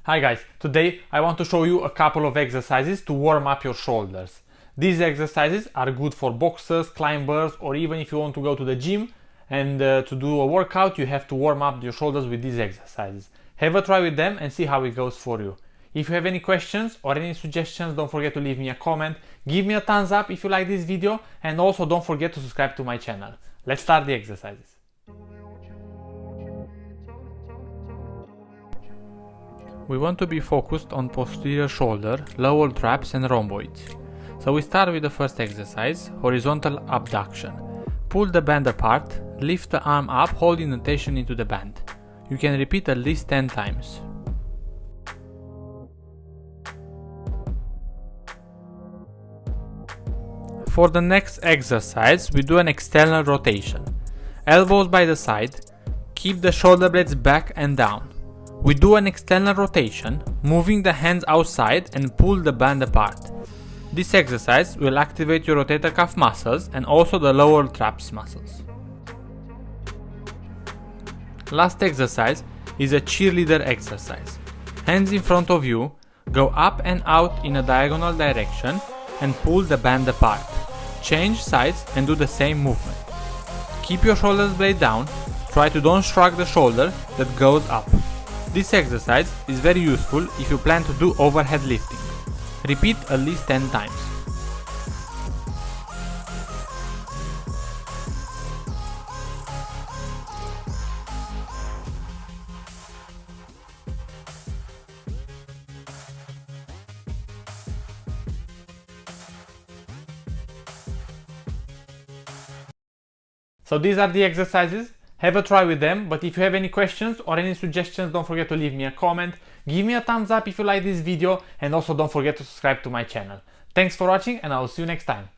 Hi guys, today I want to show you a couple of exercises to warm up your shoulders. These exercises are good for boxers, climbers, or even if you want to go to the gym and to do a workout, you have to warm up your shoulders with these exercises. Have a try with them and see how it goes for you. If you have any questions or any suggestions, don't forget to leave me a comment, give me a thumbs up if you like this video, and also don't forget to subscribe to my channel. Let's start the exercises. We want to be focused on posterior shoulder, lower traps and rhomboids. So we start with the first exercise, horizontal abduction. Pull the band apart, lift the arm up holding the tension into the band. You can repeat at least 10 times. For the next exercise, we do an external rotation. Elbows by the side, keep the shoulder blades back and down. We do an external rotation, moving the hands outside and pull the band apart. This exercise will activate your rotator cuff muscles and also the lower traps muscles. Last exercise is a cheerleader exercise. Hands in front of you, go up and out in a diagonal direction and pull the band apart. Change sides and do the same movement. Keep your shoulders blade down, try to don't shrug the shoulder that goes up. This exercise is very useful if you plan to do overhead lifting. Repeat at least 10 times. So these are the exercises. Have a try with them, but if you have any questions or any suggestions, don't forget to leave me a comment, give me a thumbs up if you like this video, and also don't forget to subscribe to my channel. Thanks for watching and I will see you next time.